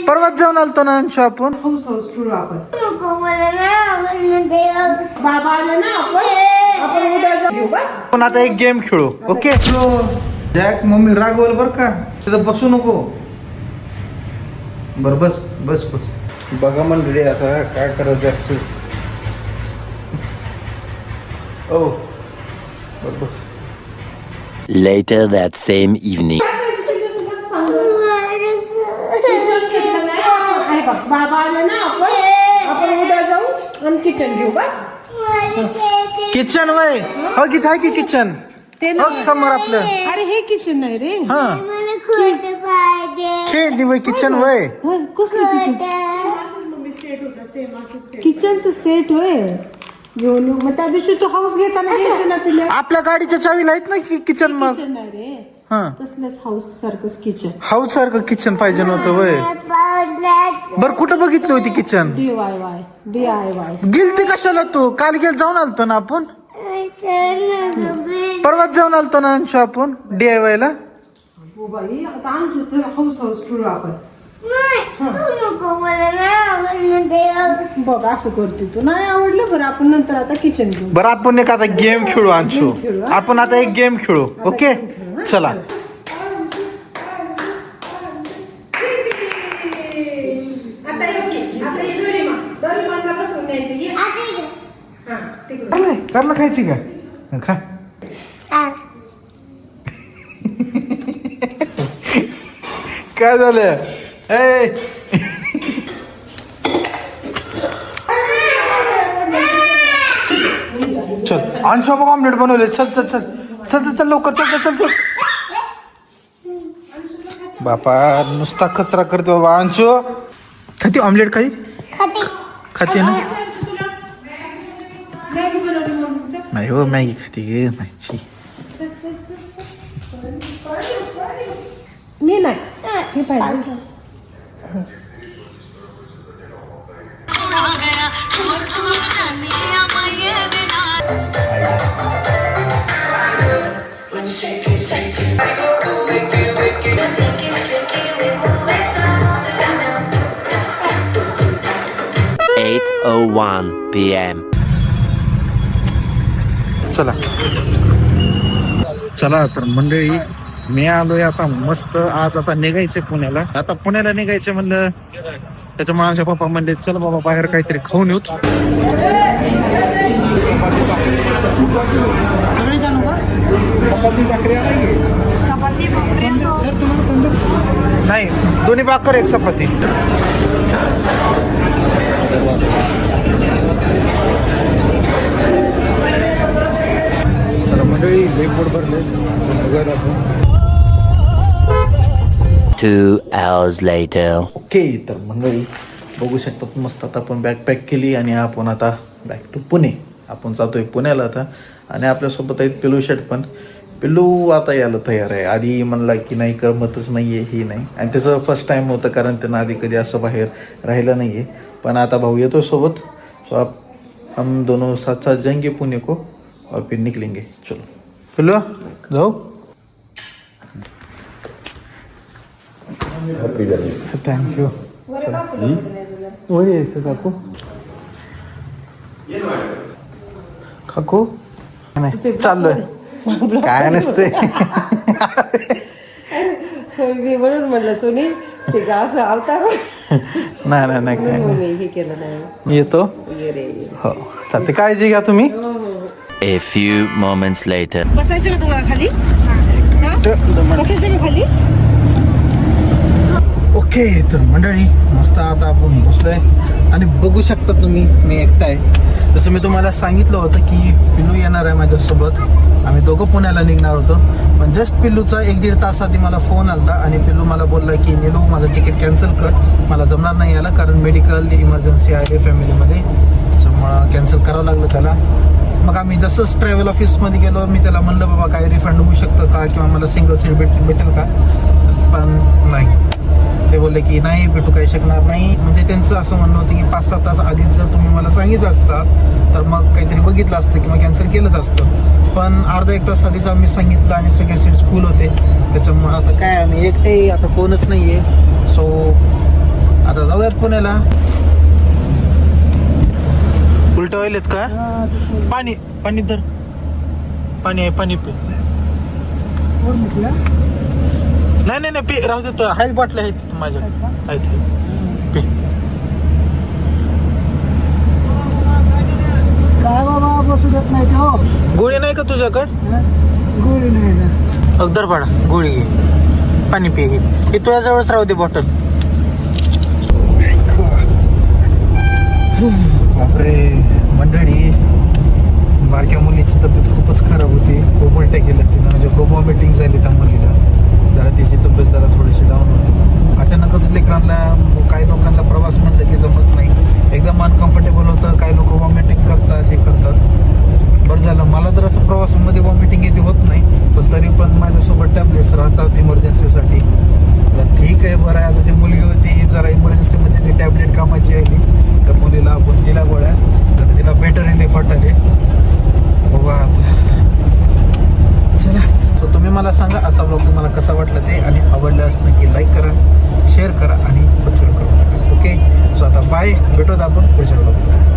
परवाच जाऊन आलतो ना अंशू आपण. हाऊस खेळू आपण. पण आता एक गेम खेळू. ओके जॅक मम्मी रागवल बर का, तिथं बसू नको. बर बस बस बस. बघा मंडळी आता काय करा जॅकचं. ओ बर बस. Later that same evening. बाबा आले ना आपण उद्या जाऊ आणि किचन घेऊ बस. किचन वय हो गीत आहे की किचन हो समोर आपलं. अरे हे किचन नाही रे. हा खेळ वय किचन वय. कसलं किचनचं सेट होय घेऊन येऊ. मग त्या दिवशी तो हाऊस घेताना घ्यायचं ना पिल्या. आपल्या गाडीच्या चावीला आहेत ना किचन. मग किचन नाही रे, हा तसलंच हाऊस सारखंच किचन. हाऊस सारखं किचन पाहिजे नव्हतं वय. बर कुठं बघितली होती किचन. DIY गेलती कशाला तू. काल जाऊन आलतो ना आपण. परवाच जाऊन आलतो ना अंशू आपण DIY ला. हो बाई आता आमचं हाऊस खेळू आपण. बघ असं करते तू. नाही आवडलं बरं आपण नंतर आता किचन घेऊ. बरं आपण एक आता गेम खेळू अंशू. आपण आता एक गेम खेळू. ओके चला. कारला खायची का खा. काय झालं ए. चल अंशू बघ ऑमलेट बनवले. चल चल चल चल चल चल लवकर चल चल चल. बापा नुसता कचरा करते बाबा. अंशू खाती ऑमलेट खाई खाते ना. नाही हो मॅगी खाते गे माझी. मी नाही हे पाहिजे. 8:01 p.m. चला चला तर मंडळी मी आलोय आता मस्त. आज आता निघायचंय पुण्याला. आता पुण्याला निघायचं म्हणलं त्याच्यामुळे आमच्या पप्पा म्हणले चल बाबा बाहेर काहीतरी खाऊन येऊ. सगळे जाणू का. चपाती भाकरी सर तुम्हाला तंदूर नाही. दोन्ही भाकर एक चपाती. चला मंडळी लई पोट भरले. 2 hours later. ओके तर मंडळी बघू शकता मस्त. आता आपण बॅग पॅक केली आणि आपण आता बॅक टू पुणे. आपण जातोय पुण्याला आता. आणि आपल्यासोबत आहेत पिल्लू शेट पण. पिल्लू आता यायला तयार आहे. आधी म्हणला की नाही करमतच नाही आहे ही नाही. आणि त्याचं फर्स्ट टाईम होतं कारण त्यानं आधी कधी असं बाहेर राहिलं नाही आहे. पण आता भाऊ येतो सोबत. सो हम दोनों साथ साथ जाएंगे पुणे को और फिर निकलेंगे. चलो पिल्लू जाओ. थँक्यू. वर येतं काकू. काकू नाही चाललोय. काय नसते. सोनी म्हणून म्हणलं सोनी ते का असं अवतार. नाही नाही नाही काय हे केलं नाही. येतो हो चालते. काळजी घ्या तुम्ही. A few moments later. बसायचं का तुला खाली. बसायचं का खाली. ओके तर मंडळी मस्त आता आपण बसलोय. आणि बघू शकता तुम्ही मी एकटा आहे. जसं मी तुम्हाला सांगितलं होतं की पिल्लू येणार आहे माझ्यासोबत. आम्ही दोघं पुण्याला निघणार होतो. पण जस्ट पिल्लूचा 1-1.5 तास आधी मला फोन आला आणि पिल्लू मला बोलला की निलू माझं तिकीट कॅन्सल कर. मला जमणार नाही यायला कारण मेडिकल इमर्जन्सी आहे फॅमिलीमध्ये. त्याच्यामुळं कॅन्सल करावं लागलं त्याला. मग आम्ही जसंच ट्रॅव्हल ऑफिसमध्ये गेलो. मी त्याला म्हणलं बाबा काय रिफंड होऊ शकतं का किंवा मला सिंगल सीट भेटेल का. पण नाही ते बोलले की नाही भेटू काही शकणार नाही. म्हणजे त्यांचं असं म्हणणं होतं की 5-7 तास आधीच जर तुम्ही मला सांगितलं असतात तर मग काहीतरी बघितलं असतं किंवा कॅन्सल केलंच असतं. पण अर्धा-1 तास आधीच आम्ही सांगितलं आणि सगळे सीट्स फुल होते. त्याच्यामुळं आता काय आम्ही एकटे आता कोणच नाही आहे. सो आता जाऊयात पुण्याला. उलट व्हायलेत का? पाणी पाणी तर पाणी आहे, पाणी पे. नाही नाही नाही, पे राहू दे. तो हाय बाटल्या आहेत माझ्या, आहेत पे. काय बाबा बसू देत नाही ते हो. गोळी नाही का तुझ्याकडं? गोळी नाही ना. अगदर पाडा, गोळी घे, पाणी पे घे. हे तुझ्याजवळच राहू दे बॉटल. बापरे मंडळी, बारक्या मुलीची तब्येत खूपच खराब होती. खूप उलट्या केल्या तिनं, म्हणजे खूप वॉमिटिंग झाली त्या मुलीला. जरा तिची तब्येत जरा थोडीशी डाऊन होती. अचानकच लेकरांना, काही लोकांना प्रवास म्हणलं की जमत नाही, एकदम अनकम्फर्टेबल होतं. काही लोक वॉमिटिंग करतात, हे करतात. बरं झालं, मला तर असं प्रवासामध्ये वॉमिटिंग येते होत नाही, पण तरी पण माझ्यासोबत टॅबलेट्स राहतात इमर्जन्सीसाठी. तर ठीक आहे, बरं आहे. आता ती मुलगी होती, जरा इमर्जन्सीमध्ये ती टॅबलेट कामाची आली. त्या मुलीला आपण दिला गोळ्या, तर तिला बेटर रिलीफ वाटाले. बघा आता, चला. तर तुम्ही मला सांगा आजचा ब्लॉग तुम्हाला कसा वाटला ते, आणि आवडल्यास नक्की लाईक करा, शेअर करा आणि सबस्क्राईब करू नका. ओके, सो आता बाय, भेटूत आपण पुढच्या ब्लॉगमध्ये.